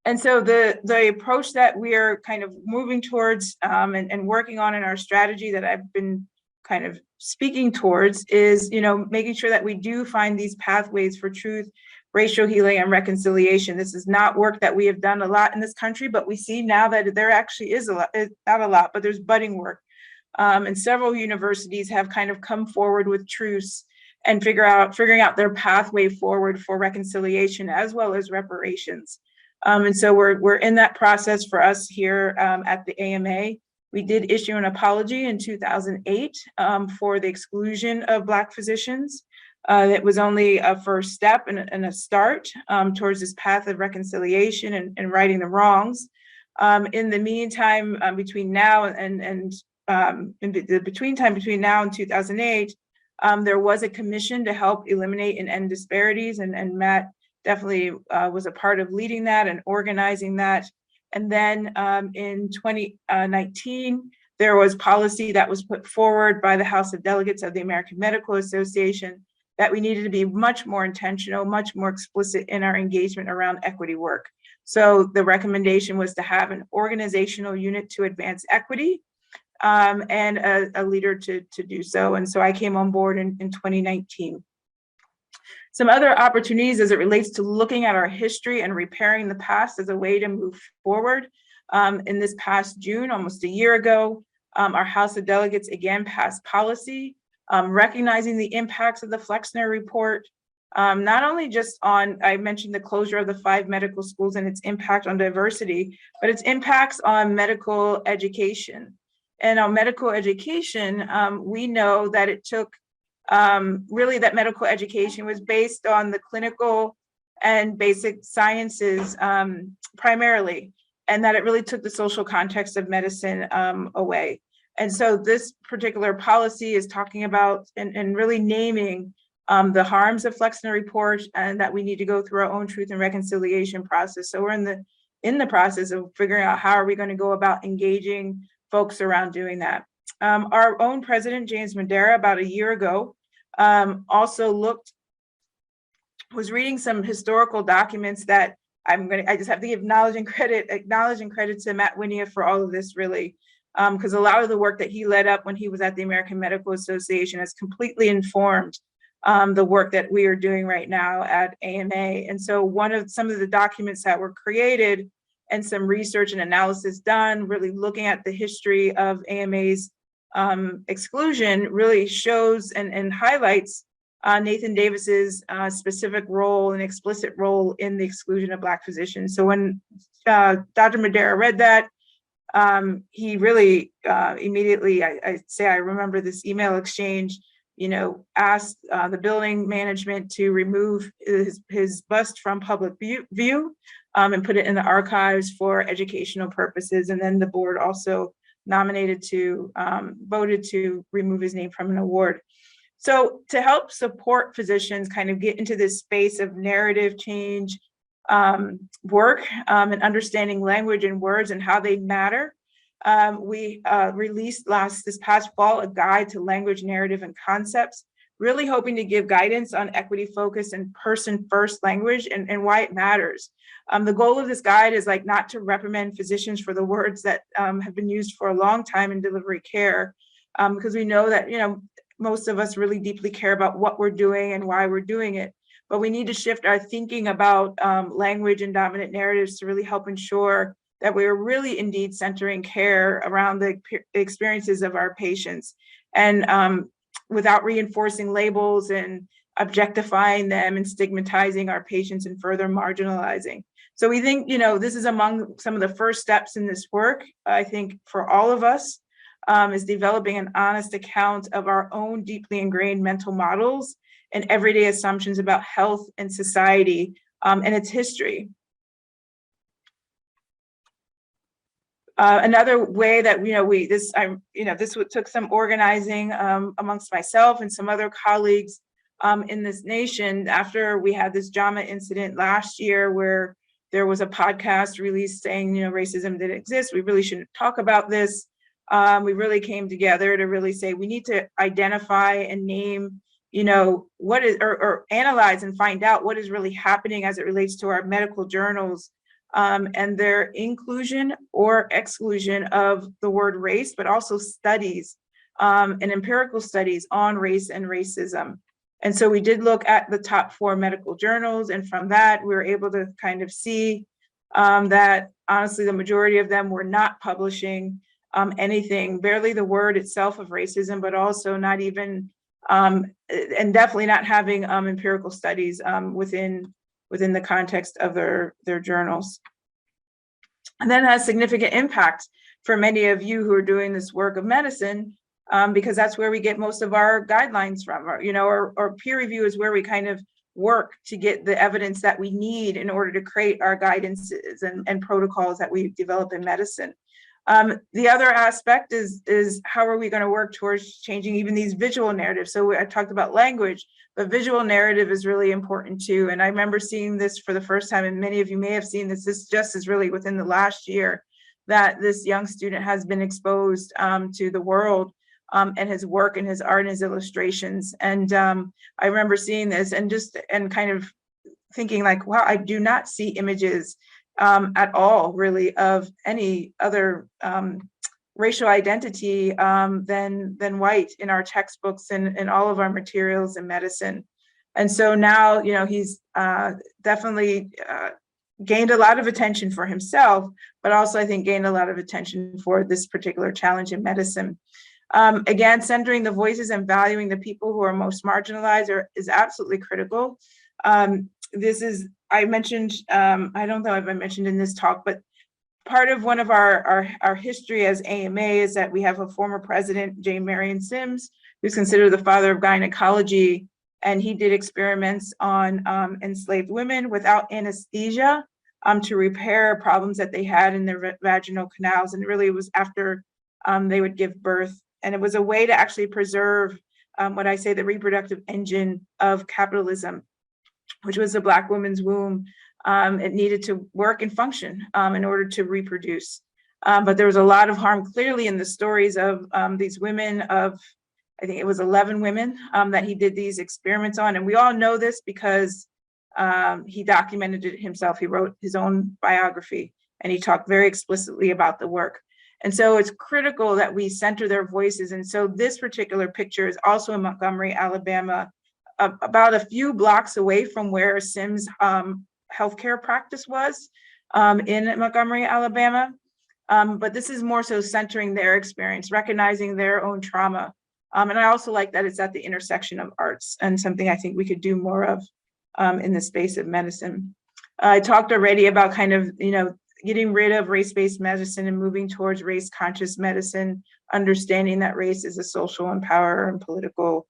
And so the approach that we are kind of moving towards and working on in our strategy that I've been kind of speaking towards is, making sure that we do find these pathways for truth, racial healing, and reconciliation. This is not work that we have done a lot in this country, but we see now that there actually is a lot, not a lot, but there's budding work. And several universities have kind of come forward with truths and figuring out their pathway forward for reconciliation as well as reparations. And so we're in that process for us here at the AMA. We did issue an apology in 2008 for the exclusion of Black physicians. It was only a first step and a start towards this path of reconciliation and righting the wrongs. In the meantime, between now and between now and 2008, there was a commission to help eliminate and end disparities, and Matt definitely was a part of leading that and organizing that. And then in 2019, there was policy that was put forward by the House of Delegates of the American Medical Association that we needed to be much more intentional, much more explicit in our engagement around equity work. So the recommendation was to have an organizational unit to advance equity and a leader to do so. And so I came on board in 2019. Some other opportunities as it relates to looking at our history and repairing the past as a way to move forward. In this past June, almost a year ago, our House of Delegates again passed policy recognizing the impacts of the Flexner report, not only just on, I mentioned the closure of the 5 medical schools and its impact on diversity, but its impacts on medical education. And on medical education, we know that it took really that medical education was based on the clinical and basic sciences primarily, and that it really took the social context of medicine away. And so this particular policy is talking about and really naming the harms of Flexner report, and that we need to go through our own truth and reconciliation process. So we're in the process of figuring out how are we going to go about engaging folks around doing that. Our own president, James Madera, about a year ago, also was reading some historical documents that I just have to give acknowledge and credit to Matt Winia for all of this, really, because a lot of the work that he led up when he was at the American Medical Association has completely informed the work that we are doing right now at AMA. And so some of the documents that were created and some research and analysis done, really looking at the history of AMA's exclusion, really shows and highlights Nathan Davis's specific role and explicit role in the exclusion of Black physicians. So when Dr. Madera read that, he really immediately, I remember this email exchange, asked the building management to remove his bust from public view and put it in the archives for educational purposes. And then the board also voted to remove his name from an award. So to help support physicians kind of get into this space of narrative change work and understanding language and words and how they matter, we released this past fall a guide to language, narrative, and concepts, really hoping to give guidance on equity focus and person-first language and why it matters. The goal of this guide is not to reprimand physicians for the words that have been used for a long time in delivery care, because we know that most of us really deeply care about what we're doing and why we're doing it. But we need to shift our thinking about language and dominant narratives to really help ensure that we are really indeed centering care around the experiences of our patients, and without reinforcing labels and objectifying them and stigmatizing our patients and further marginalizing. So we think, this is among some of the first steps in this work, I think, for all of us, is developing an honest account of our own deeply ingrained mental models and everyday assumptions about health and society and its history. Another way that this took some organizing amongst myself and some other colleagues in this nation after we had this JAMA incident last year, where there was a podcast released saying racism didn't exist. We really shouldn't talk about this. We really came together to really say we need to identify and name what is or analyze and find out what is really happening as it relates to our medical journals. And their inclusion or exclusion of the word race, but also studies and empirical studies on race and racism. And so we did look at the top 4 medical journals, and from that, we were able to kind of see that honestly, the majority of them were not publishing anything, barely the word itself of racism, but also not even, and definitely not having empirical studies within the context of their journals. And that has significant impact for many of you who are doing this work of medicine, because that's where we get most of our guidelines from, or peer review is where we kind of work to get the evidence that we need in order to create our guidances and protocols that we develop in medicine. The other aspect is how are we going to work towards changing even these visual narratives? So I talked about language, but visual narrative is really important too. And I remember seeing this for the first time, and many of you may have seen this. This just is really within the last year that this young student has been exposed to the world and his work and his art and his illustrations. And I remember seeing this and kind of thinking wow, I do not see images at all, really, of any other racial identity than white in our textbooks and in all of our materials in medicine. And so now, he's definitely gained a lot of attention for himself, but also I think gained a lot of attention for this particular challenge in medicine. Again, centering the voices and valuing the people who are most marginalized is absolutely critical. I mentioned, I don't know if I mentioned in this talk, but part of one of our history as AMA is that we have a former president, Jane Marion Sims, who's considered the father of gynecology, and he did experiments on enslaved women without anesthesia to repair problems that they had in their vaginal canals. And really it was after they would give birth. And it was a way to actually preserve what I say the reproductive engine of capitalism, which was the Black woman's womb. It needed to work and function in order to reproduce. But there was a lot of harm clearly in the stories of these women of, I think it was 11 women that he did these experiments on. And we all know this because he documented it himself. He wrote his own biography and he talked very explicitly about the work. And so it's critical that we center their voices. And so this particular picture is also in Montgomery, Alabama, about a few blocks away from where Sims' healthcare practice was in Montgomery, Alabama. But this is more so centering their experience, recognizing their own trauma. And I also like that it's at the intersection of arts and something I think we could do more of in the space of medicine. I talked already about kind of, getting rid of race-based medicine and moving towards race-conscious medicine, understanding that race is a social and power and political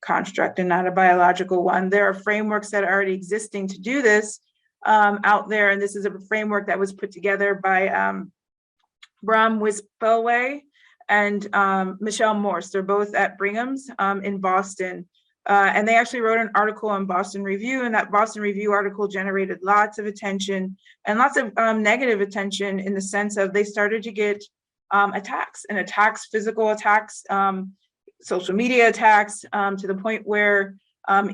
construct and not a biological one. There are frameworks that are already existing to do this out there. And this is a framework that was put together by Bram Wispelwey and Michelle Morse. They're both at Brigham's in Boston. And they actually wrote an article on Boston Review, and that Boston Review article generated lots of attention and lots of negative attention in the sense of they started to get attacks, physical attacks, social media attacks, to the point where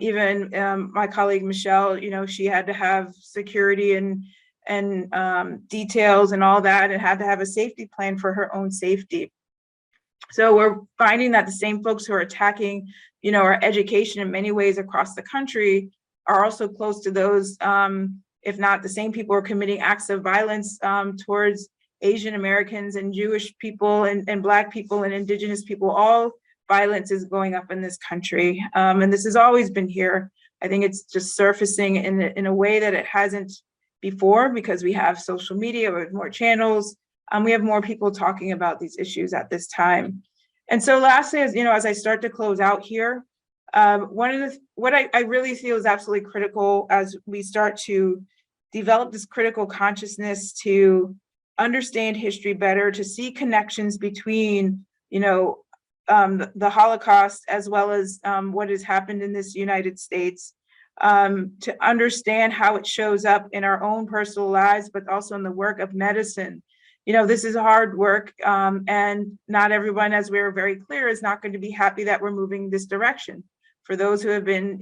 even my colleague Michelle, she had to have security and details and all that, and had to have a safety plan for her own safety. So we're finding that the same folks who are attacking, our education in many ways across the country are also close to those, if not the same people, who are committing acts of violence towards Asian Americans and Jewish people and Black people and Indigenous people. All violence is going up in this country. And this has always been here. I think it's just surfacing in a way that it hasn't before because we have social media, we have more channels, we have more people talking about these issues at this time. And so lastly, as I start to close out here, what I really feel is absolutely critical as we start to develop this critical consciousness to understand history better, to see connections between, the Holocaust as well as what has happened in this United States, to understand how it shows up in our own personal lives, but also in the work of medicine. This is hard work, and not everyone, as we were very clear, is not going to be happy that we're moving this direction. For those who have been,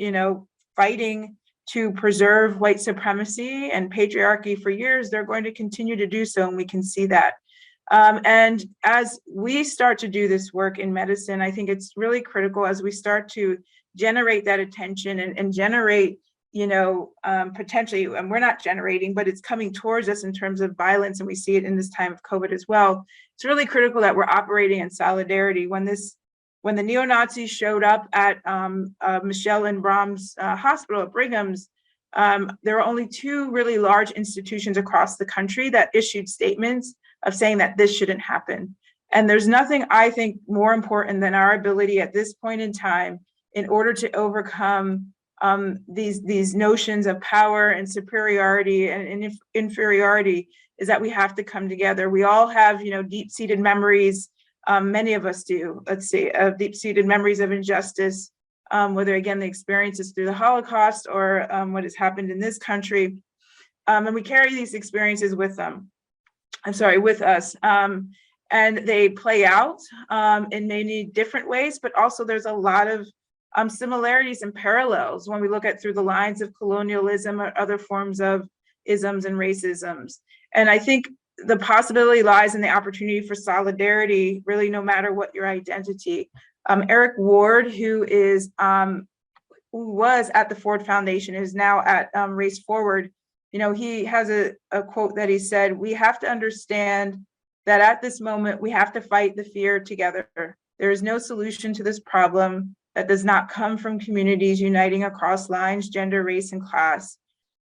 fighting to preserve white supremacy and patriarchy for years, they're going to continue to do so, and we can see that. And as we start to do this work in medicine, I think it's really critical as we start to generate that attention and generate, potentially, and we're not generating, but it's coming towards us in terms of violence, and we see it in this time of COVID as well. It's really critical that we're operating in solidarity. When the neo-Nazis showed up at Michelle and Bram's hospital at Brigham's, there were only two really large institutions across the country that issued statements of saying that this shouldn't happen. And there's nothing, I think, more important than our ability at this point in time in order to overcome these notions of power and superiority and inferiority, is that we have to come together. We all have, deep-seated memories. Many of us do, of deep-seated memories of injustice, whether again the experiences through the Holocaust or what has happened in this country. And we carry these experiences with us. And they play out in many different ways, but also there's a lot of similarities and parallels when we look at through the lines of colonialism or other forms of isms and racisms. And I think the possibility lies in the opportunity for solidarity, really, no matter what your identity. Eric Ward, who was at the Ford Foundation, is now at Race Forward. He has a quote that he said, "We have to understand that at this moment, we have to fight the fear together. There is no solution to this problem that does not come from communities uniting across lines, gender, race, and class.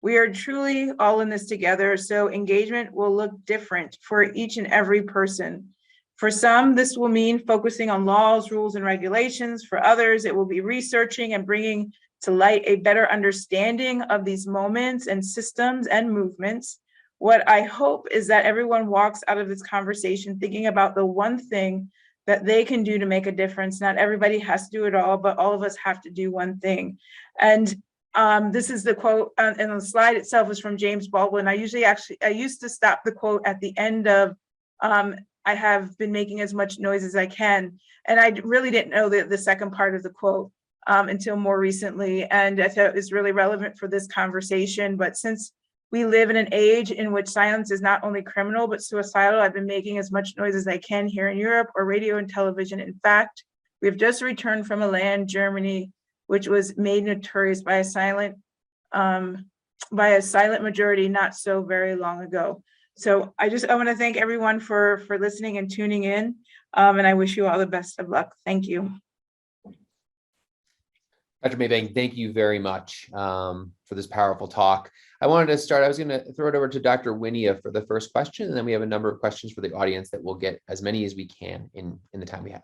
We are truly all in this together, so engagement will look different for each and every person. For some, this will mean focusing on laws, rules, and regulations. For others, it will be researching and bringing to light a better understanding of these moments and systems and movements. What I hope is that everyone walks out of this conversation thinking about the one thing that they can do to make a difference. Not everybody has to do it all, but all of us have to do one thing. And this is the quote, and the slide itself is from James Baldwin. I used to stop the quote at the end of, I have been making as much noise as I can. And I really didn't know the second part of the quote until more recently. And I thought it was really relevant for this conversation. But since we live in an age in which silence is not only criminal, but suicidal, I've been making as much noise as I can here in Europe, or radio and television. In fact, we've just returned from a land, Germany, which was made notorious by a silent majority not so very long ago. So I want to thank everyone for listening and tuning in. And I wish you all the best of luck. Thank you. Dr. Maybank, thank you very much for this powerful talk. I wanted to start, I was going to throw it over to Dr. Winia for the first question, and then we have a number of questions for the audience that we'll get as many as we can in the time we have.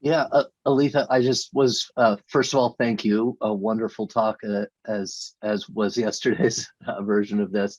Yeah, Aletha, I just was, first of all, thank you. A wonderful talk, as was yesterday's version of this.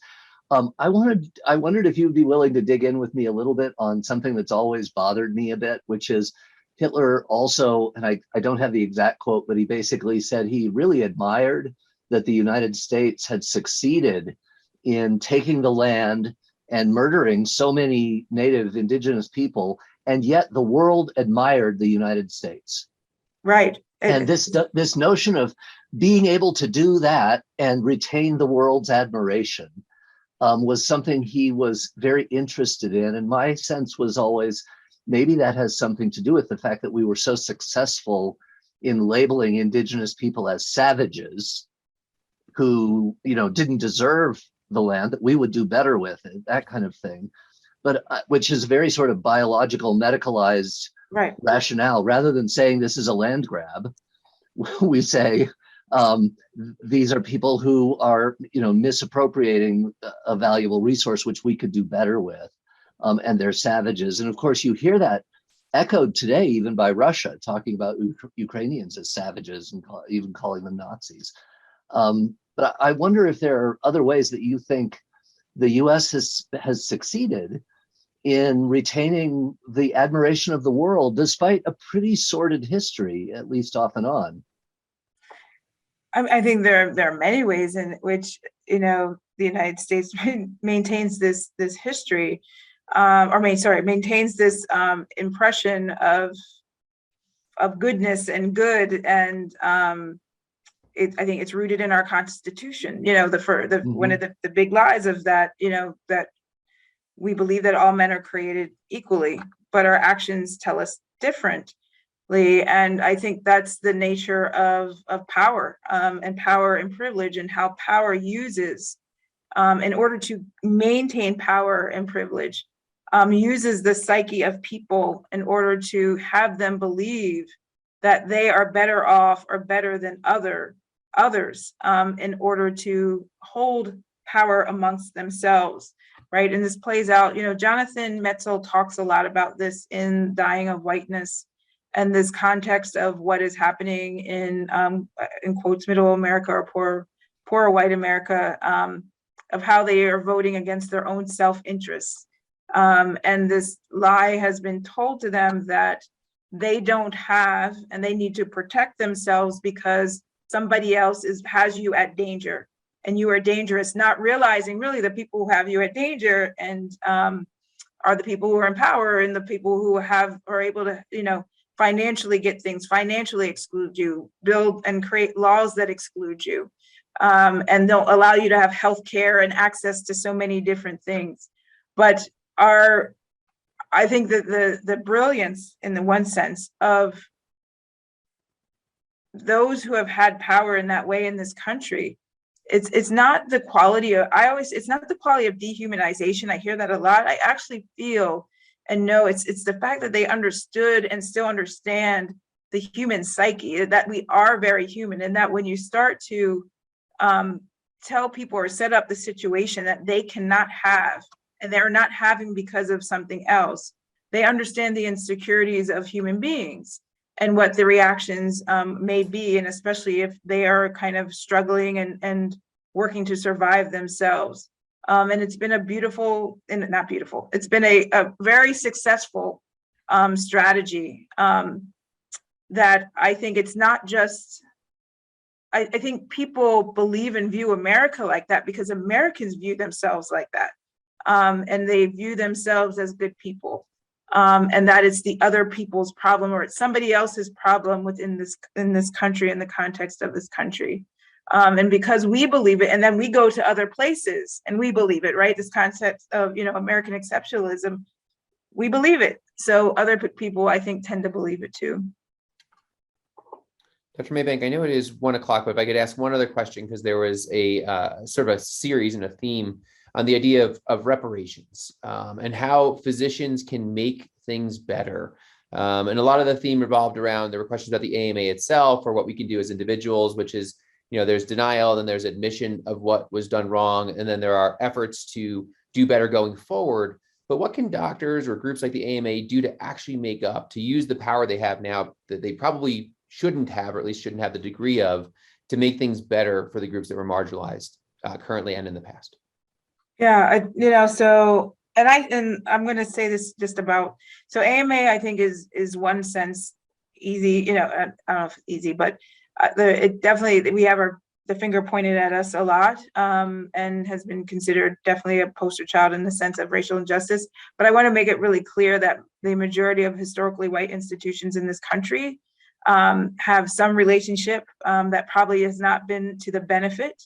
I wondered if you'd be willing to dig in with me a little bit on something that's always bothered me a bit, which is Hitler also, and I don't have the exact quote, but he basically said he really admired that the United States had succeeded in taking the land and murdering so many native indigenous people, and yet the world admired the United States. Right. And this notion of being able to do that and retain the world's admiration was something he was very interested in. And my sense was always, maybe that has something to do with the fact that we were so successful in labeling indigenous people as savages who, didn't deserve the land, that we would do better with it, that kind of thing. But which is very sort of biological, medicalized rationale. Rather than saying this is a land grab, we say these are people who are, misappropriating a valuable resource which we could do better with, and they're savages. And of course, you hear that echoed today even by Russia, talking about Ukrainians as savages and even calling them Nazis. But I wonder if there are other ways that you think the U.S. has succeeded in retaining the admiration of the world, despite a pretty sordid history, at least off and on. I think there are many ways in which the United States maintains this history, maintains this impression of goodness and good, and I think it's rooted in our Constitution. One of the big lies of that, that we believe that all men are created equally, but our actions tell us differently. And I think that's the nature of power, and power and privilege, and how power uses, in order to maintain power and privilege, uses the psyche of people in order to have them believe that they are better off or better than others, in order to hold power amongst themselves, right? And this plays out, Jonathan Metzl talks a lot about this in Dying of Whiteness, and this context of what is happening in quotes, middle America, or poor white America, of how they are voting against their own self-interests. And this lie has been told to them that they don't have, and they need to protect themselves because somebody else has you at danger, and you are dangerous, not realizing really the people who have you at danger and are the people who are in power, and the people who are able to, financially get things, financially exclude you, build and create laws that exclude you, and don't allow you to have health care and access to so many different things. But I think that the brilliance, in the one sense, of those who have had power in that way in this country, it's not the quality of, it's not the quality of dehumanization. I hear that a lot. I actually feel and know it's the fact that they understood and still understand the human psyche, that we are very human, and that when you start to tell people or set up the situation that they cannot have, and they're not having because of something else, they understand the insecurities of human beings and what the reactions may be, and especially if they are kind of struggling and working to survive themselves. And it's been a beautiful, and not beautiful, it's been a very successful strategy that I think it's not just, I think people believe and view America like that because Americans view themselves like that. And they view themselves as good people. And that it's the other people's problem, or it's somebody else's problem within this country, in the context of this country. And because we believe it, and then we go to other places and we believe it, right? This concept of, American exceptionalism, we believe it. So other people, I think, tend to believe it too. Dr. Maybank, I know it is 1 o'clock, but if I could ask one other question, because there was a sort of a series and a theme on the idea of reparations and how physicians can make things better. And a lot of the theme revolved around, there were questions about the AMA itself or what we can do as individuals, which is, there's denial, then there's admission of what was done wrong, and then there are efforts to do better going forward. But what can doctors or groups like the AMA do to actually make up, to use the power they have now that they probably shouldn't have, or at least shouldn't have the degree of, to make things better for the groups that were marginalized currently and in the past? Yeah, and I'm going to say this just about, so AMA, I think is one sense easy, I don't know if it's easy, but it definitely, we have the finger pointed at us a lot, and has been considered definitely a poster child in the sense of racial injustice. But I want to make it really clear that the majority of historically white institutions in this country have some relationship that probably has not been to the benefit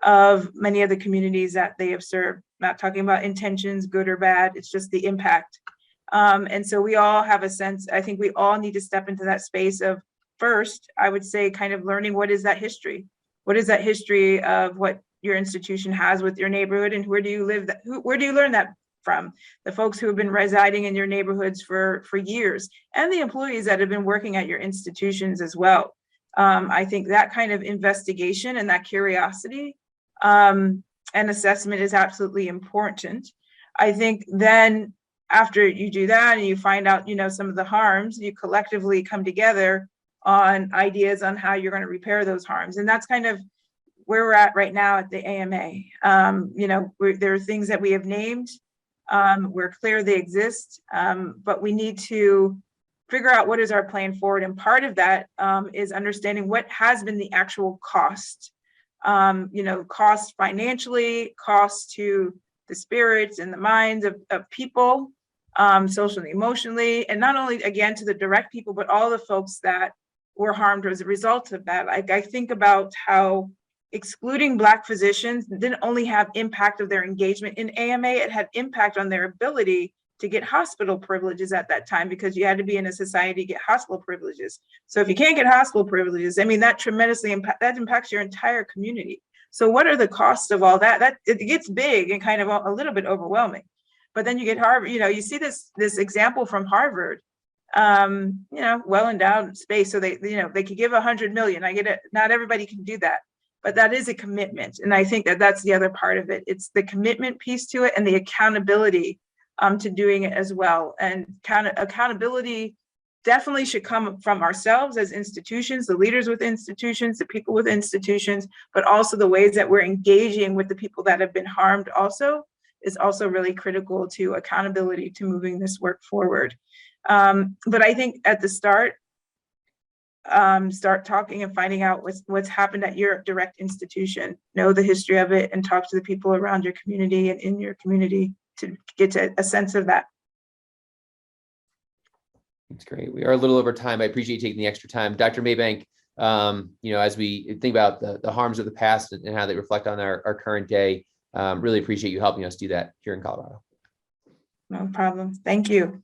of many of the communities that they have served. Not talking about intentions, good or bad, it's just the impact. And so we all have a sense, I think we all need to step into that space of, first, I would say, kind of learning what is that history? What is that history of what your institution has with your neighborhood, and where do you live? Where do you learn that from? The folks who have been residing in your neighborhoods for years, and the employees that have been working at your institutions as well. I think that kind of investigation and that curiosity and assessment is absolutely important. I think then after you do that and you find out, some of the harms, you collectively come together on ideas on how you're going to repair those harms. And that's kind of where we're at right now at the AMA. There are things that we have named. We're clear they exist, but we need to figure out what is our plan forward. And part of that is understanding what has been the actual cost, cost financially, cost to the spirits and the minds of people, socially, emotionally, and not only, again, to the direct people, but all the folks that were harmed as a result of that. I think about how excluding Black physicians didn't only have impact of their engagement in AMA, it had impact on their ability to get hospital privileges at that time, because you had to be in a society to get hospital privileges. So if you can't get hospital privileges, that tremendously impacts your entire community. So what are the costs of all that? That it gets big and kind of a little bit overwhelming. But then you get Harvard, you see this example from Harvard, well endowed space. So they could give 100 million. I get it. Not everybody can do that, but that is a commitment. And I think that's the other part of it. It's the commitment piece to it and the accountability to doing it as well. And accountability definitely should come from ourselves as institutions, the leaders with institutions, the people with institutions, but also the ways that we're engaging with the people that have been harmed also is also really critical to accountability to moving this work forward. But I think at the start talking and finding out what's happened at your direct institution, know the history of it, and talk to the people around your community and in your community to get to a sense of that. That's great. We are a little over time. I appreciate you taking the extra time. Dr. Maybank, as we think about the harms of the past and how they reflect on our current day, really appreciate you helping us do that here in Colorado. No problem. Thank you.